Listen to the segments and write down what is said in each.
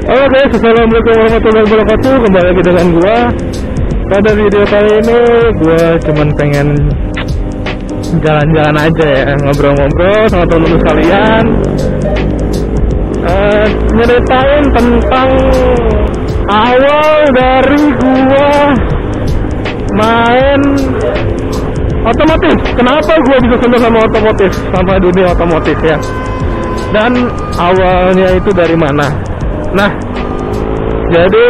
Halo guys, assalamualaikum warahmatullahi wabarakatuh. Kembali lagi dengan gua. Pada video kali ini gua cuman pengen jalan-jalan aja ya, ngobrol-ngobrol sama teman-teman sekalian, nyeritain tentang awal dari gua main otomotif. Kenapa gua bisa senang sama otomotif, sama dunia otomotif ya, dan awalnya itu dari mana. Nah, jadi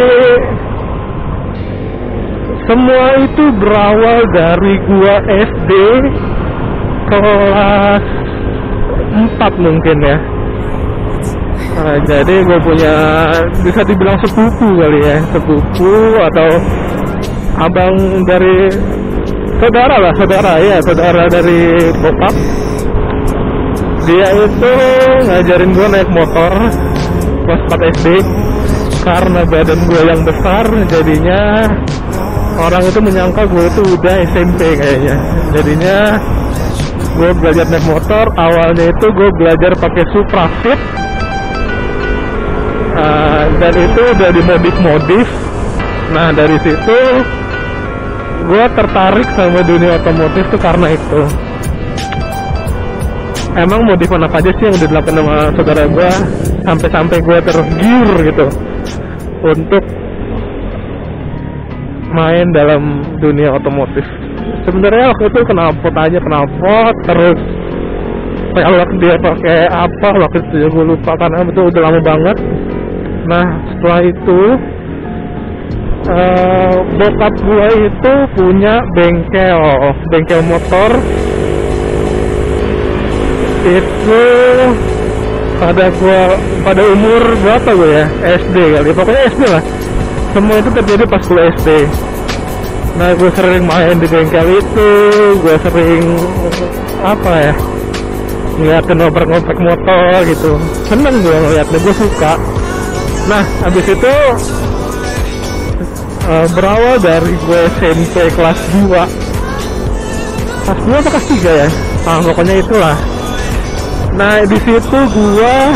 semua itu berawal dari gua SD kelas 4 mungkin ya. Nah, jadi gua punya, bisa dibilang sepupu kali ya, sepupu atau abang dari saudara lah, saudara dari bokap. Dia itu ngajarin gua naik motor kelas 4 SD. Karena badan gue yang besar, jadinya orang itu menyangka gue itu udah SMP kayaknya. Jadinya gue belajar naik motor. Awalnya itu gue belajar pakai Supra Fit, dan itu udah dimodif-modif. Nah, dari situ gue tertarik sama dunia otomotif tuh karena itu. Emang modifan apa aja sih yang udah dilakukan sama saudara gue, sampai gue tergiur gitu untuk main dalam dunia otomotif. Sebenarnya waktu itu knalpot terus pelek dia pakai apa waktu itu gue lupa karena itu udah lama banget. Nah, setelah itu bokap gue itu punya bengkel motor. Itu pada umur berapa gue ya, SD kali, pokoknya SD lah. Semua itu terjadi pas gue SD. Nah, gue sering main di bengkel itu, gue sering ngeliatin ngoprek motor gitu. Seneng gue ngeliatnya, gue suka. Nah, habis itu berawal dari gue SMP kelas 2 apa kelas 3 ya, pokoknya itulah. Nah, di situ gua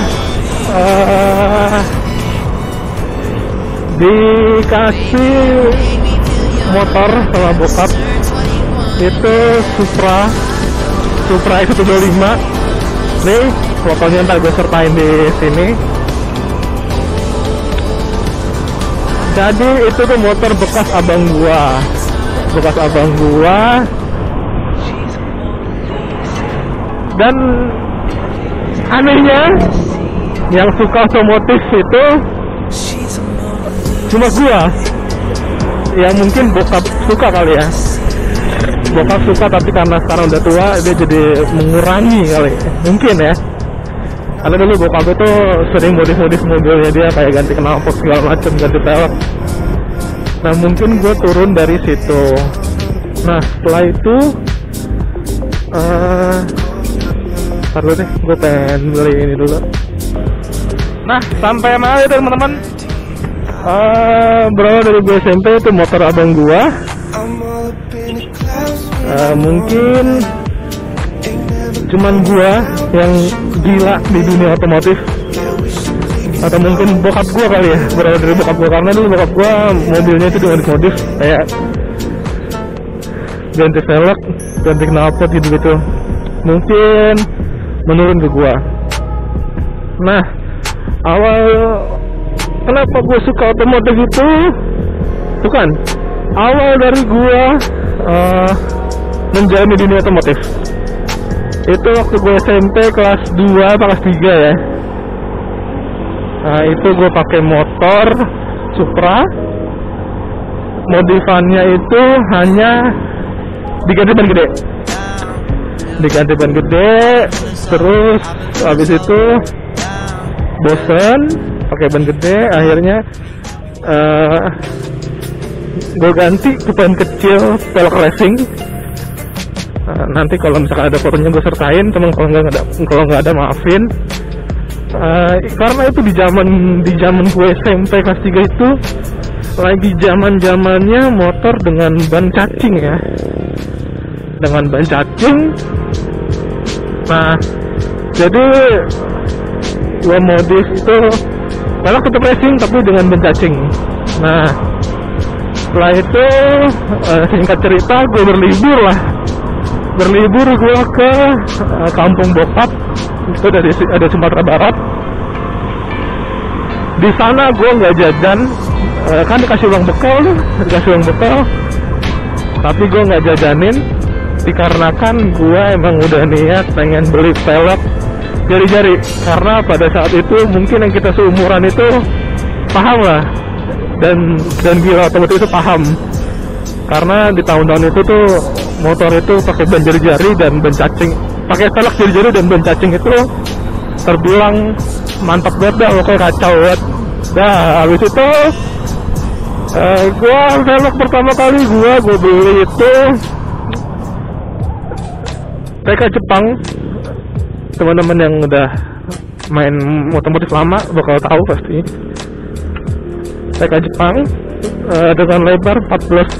dikasih motor sama bokap. Itu Supra S125. Nih, fotonya ntar gue sertain di sini. Jadi itu tuh motor bekas abang gua. Dan anehnya, yang suka otomotif itu cuma gua. Ya mungkin bokap suka kali ya. Bokap suka, tapi karena sekarang udah tua, dia jadi mengurangi kali. Mungkin ya. Karena dulu bokap itu sering modif mobilnya dia, kayak ganti knalpot segala macam, ganti pelek. Nah, mungkin gua turun dari situ. Nah, setelah itu ntar dulu deh, gue pengen beli ini dulu. Nah, sampai mana ya teman-teman? Berawal dari gue SMP itu motor abang gua. Mungkin cuman gua yang gila di dunia otomotif, atau mungkin bokap gua kali ya. Berawal dari bokap gua, karena dulu bokap gua mobilnya itu dimodif kayak ganti velg, ganti knalpot gitu. Mungkin menurun ke gua. Nah, awal kenapa gua suka otomotif itu bukan awal dari gua menjalani dunia otomotif. Itu waktu gua SMP kelas 2 atau kelas 3 ya. Nah, itu gua pakai motor Supra. Modifannya itu hanya diganti ban gede. Terus habis itu bosen pakai ban gede, akhirnya gue ganti ke ban kecil, pelek racing. Nanti kalau misalkan ada fotonya gue sertain, teman. Kalau nggak ada maafin. Karena itu di zaman gue SMP kelas 3 itu lagi zamannya motor dengan ban cacing ya, Nah, jadi gue modif itu pelek tetap racing tapi dengan ban cacing. Nah setelah itu singkat cerita gue berlibur gue ke kampung bokap, itu ada Sumatera Barat. Di sana gue nggak jajan, kan dikasih uang bekal, tapi gue nggak jajanin dikarenakan gue emang udah niat pengen beli pelek jari-jari, karena pada saat itu mungkin yang kita seumuran itu paham lah, dan gila otomotif itu paham, karena di tahun-tahun itu tuh motor itu pakai ban jari-jari dan ban cacing, pakai pelek jari-jari dan ban cacing itu terbilang mantap banget dah, pokoknya kacau banget. Nah habis itu gue pelek pertama kali gue beli itu TK Jepang. Teman-teman yang udah main otomotif lama bakal tahu pasti. TK Jepang dengan lebar 140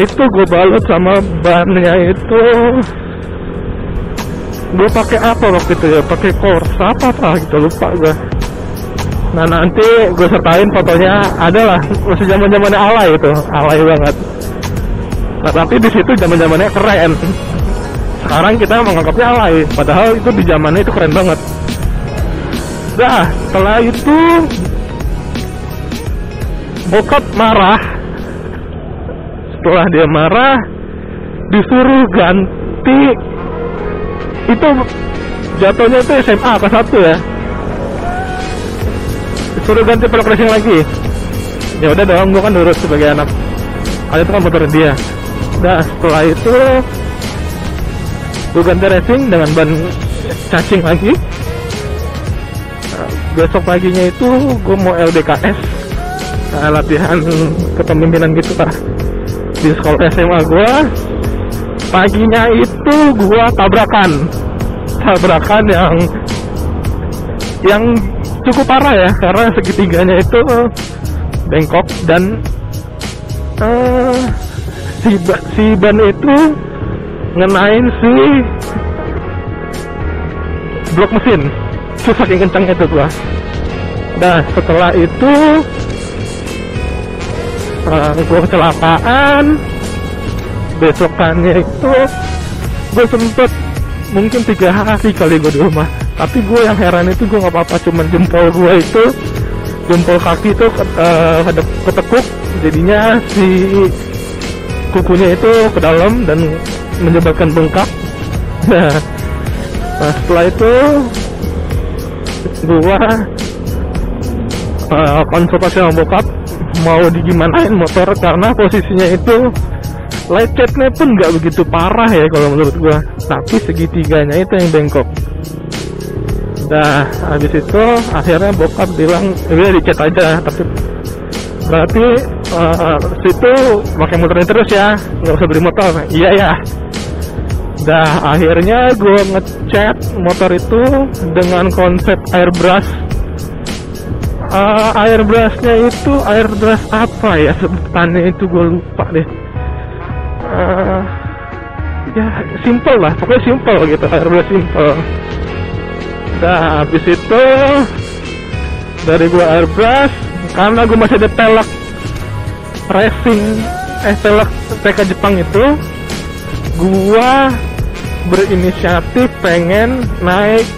itu gue balut sama bannya itu. Gue pakai apa waktu itu ya, pakai Corsa apa gitu, lupa gue. Nah nanti gue sertain fotonya, adalah masih zaman-zamannya alay itu, alay banget. Nah tapi di situ zaman-zamannya keren. Sekarang kita menganggapnya alay, padahal itu di zamannya itu keren banget. Nah setelah itu bokap marah. Setelah dia marah, disuruh ganti. Itu jatuhnya itu SMA kelas 1 ya. Disuruh ganti pelek racing lagi. Ya udah dong, gue kan nurut sebagai anak. Itu kan motor dia. Nah setelah itu gue ganti racing dengan ban cacing lagi. Nah, besok paginya itu gue mau LDKS, latihan kepemimpinan gitu lah di sekolah SMA gue. Paginya itu gue tabrakan yang cukup parah ya, karena segitiganya itu bengkok dan si ban itu ngenain si blok mesin, saking kencangnya itu gua. Nah setelah itu gua kecelakaan. Besokannya itu gue sempet mungkin 3 hari kali gue di rumah, tapi gue yang heran itu gue nggak apa-apa, cuman jempol kaki itu ketekuk, jadinya si kukunya itu ke dalam dan menyebabkan bengkak. Nah setelah itu gue konsultasi sama bokap mau digimanain motor, karena posisinya itu lecetnya pun nggak begitu parah ya kalau menurut gua, tapi segitiganya itu yang bengkok. Nah habis itu akhirnya bokap bilang dia dicet aja, tapi berarti situ pakai motor ini terus ya, nggak usah beli motor. Iya ya. Nah akhirnya gua ngecat motor itu dengan konsep airbrush. Airbrushnya itu airbrush apa ya sebutannya itu, gue lupa deh. Ya simple lah, pokoknya simple gitu, airbrush simple. Nah habis itu dari gua airbrush, karena gua masih ada pelek racing, pelek TK Jepang itu, gua berinisiatif pengen naik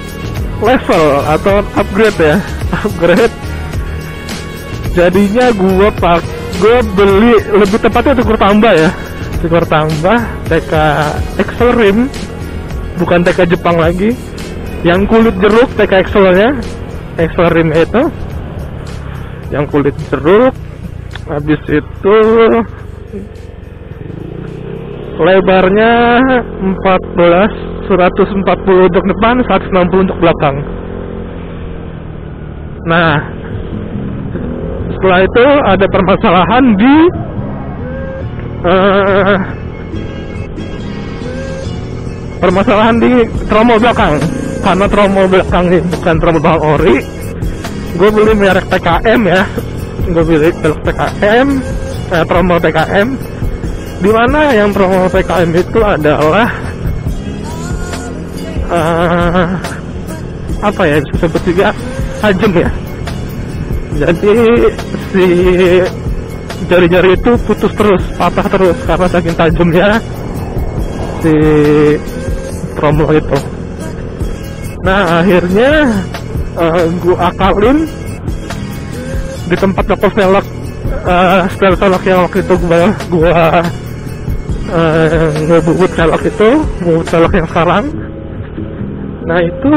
level atau upgrade ya, upgrade. Jadinya gua beli, lebih tepatnya tukur tambah ya, tukur tambah TK Excel Rim, bukan TK Jepang lagi, yang kulit jeruk. TK Excelnya, Excel Rim itu yang kulit jeruk. Habis itu lebarnya 140 untuk depan, 160 untuk belakang. Nah setelah itu ada permasalahan di tromol belakang, karena tromol belakang ini bukan tromol belakang ori. Gue beli merek TKM ya, gue beli TKM, tromol TKM, dimana yang tromol TKM itu adalah apa ya, bisa sebut juga tajam ya. Jadi si jari-jari itu putus terus, patah terus karena saking tajamnya si tromol itu. Nah akhirnya gue akalin di tempat lepas velg, setel velg yang waktu itu gue ngebubut velg itu, ngebubut velg yang sekarang. Nah itu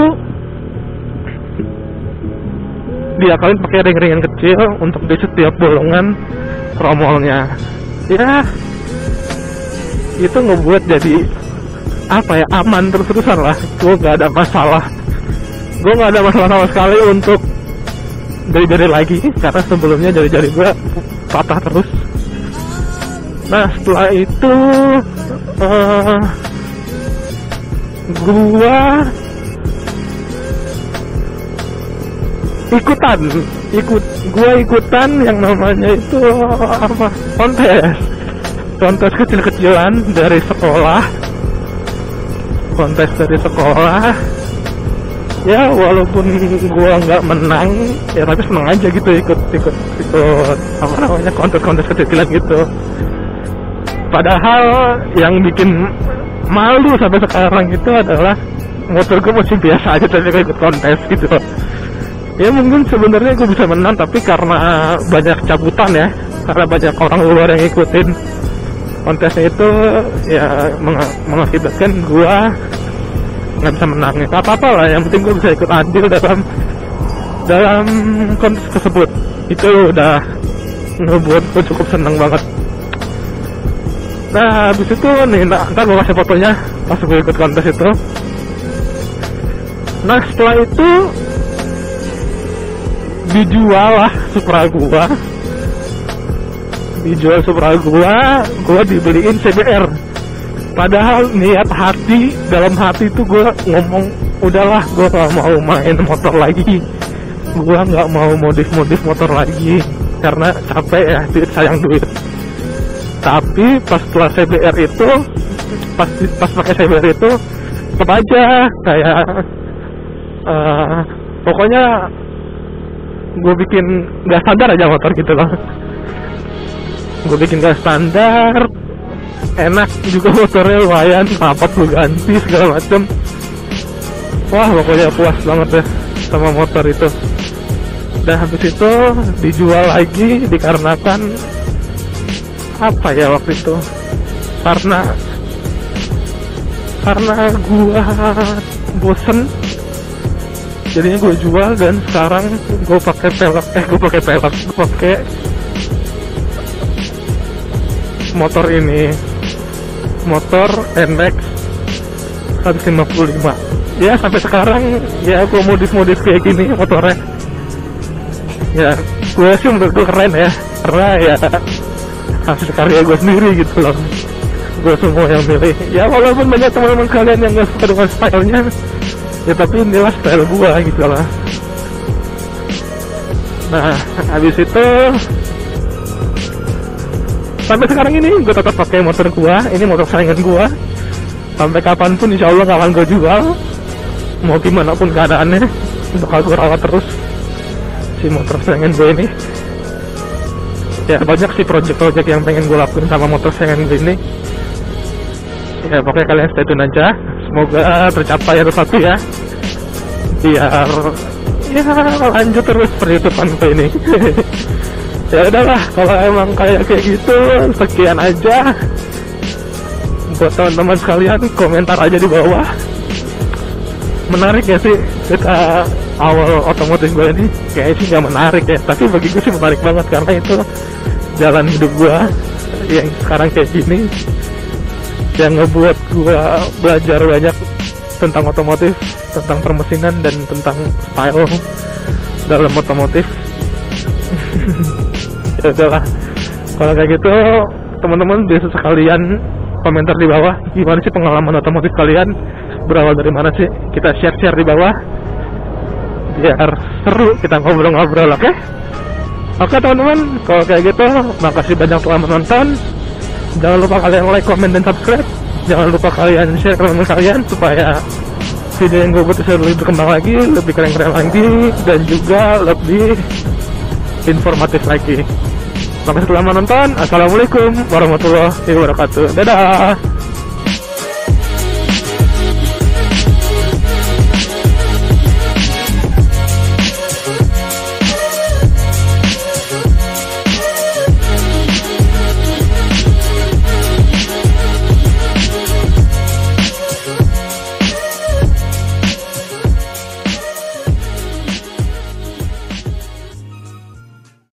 diakalin pakai ring-ringan kecil untuk di setiap bolongan tromolnya. Ya itu ngebuat jadi apa ya, aman terus-terusan lah. Gue gak ada masalah sama sekali untuk jari-jari lagi, karena sebelumnya jari-jari gue patah terus. Nah setelah itu gue ikutan yang namanya itu apa, kontes kecil-kecilan dari sekolah. Ya walaupun gua nggak menang ya, tapi seneng aja gitu ikut apa namanya, kontes kecil-kecilan gitu. Padahal yang bikin malu sampai sekarang itu adalah motor gue masih biasa aja tapi ikut kontes gitu. Ya mungkin sebenarnya gue bisa menang, tapi karena banyak cabutan ya, karena banyak orang luar yang ngikutin kontesnya itu, ya mengakibatkan gue nggak bisa menang. Gak apa-apa lah, yang penting gue bisa ikut andil dalam kontes tersebut. Itu udah ngebuat gue cukup seneng banget. Nah habis itu nih, ntar gue kasih fotonya pas gue ikut kontes itu. Nah setelah itu dijual lah Supra gua dibeliin CBR. Padahal dalam hati itu gua ngomong, udahlah gua gak mau main motor lagi, gua gak mau modif motor lagi karena capek ya, sayang duit. Tapi pas setelah CBR itu, pas pakai CBR itu tetap aja kayak pokoknya gue bikin gak standar aja motor gitu loh. Gue bikin gak standar, enak juga motornya, lumayan, rapat gue ganti segala macem. Wah pokoknya puas banget deh sama motor itu. Dan habis itu dijual lagi dikarenakan apa ya waktu itu, karena gue bosen. Jadinya gue jual, dan sekarang gue pakai motor ini, motor NMAX 155. Ya sampai sekarang ya gue modif kayak gini motornya. Ya gue sih menurut gue keren ya, karena ya hasil karya gue sendiri gitu loh. Gue semua yang milih. Ya walaupun banyak teman-teman kalian yang gak suka dengan stylenya, ya tapi inilah style gua gitu lah. Nah habis itu sampai sekarang ini gue tetap pakai motor gua. Ini motor saingan gua, sampai kapanpun insya Allah gak akan gue jual. Mau gimana pun keadaannya, bakal gue rawat terus si motor saingan gue ini. Ya banyak sih project yang pengen gue lakuin sama motor saingan gue ini. Ya pokoknya kalian stay tune aja, semoga tercapai satu ya, biar ya lanjut terus perhitungan gue ini. Ya udahlah, kalau emang kayak gitu sekian aja. Buat teman-teman sekalian, komentar aja di bawah. Menarik ya sih kita awal otomotif gue ini? Kayaknya sih gak menarik ya, tapi bagi gue sih menarik banget karena itu jalan hidup gue yang sekarang kayak gini, yang ngebuat gue belajar banyak tentang otomotif, tentang permesinan, dan tentang style dalam otomotif. Ya udahlah, kalau kayak gitu teman-teman bisa sekalian komentar di bawah, gimana sih pengalaman otomotif kalian, berawal dari mana sih, kita share di bawah biar seru kita ngobrol-ngobrol. Oke teman-teman, kalau kayak gitu makasih banyak telah menonton. Jangan lupa kalian like, comment, dan subscribe. Jangan lupa kalian share ke teman kalian supaya video yang gue buat bisa lebih berkembang lagi, lebih keren-keren lagi, dan juga lebih informatif lagi. Makasih telah menonton. Assalamualaikum warahmatullahi wabarakatuh. Dadah.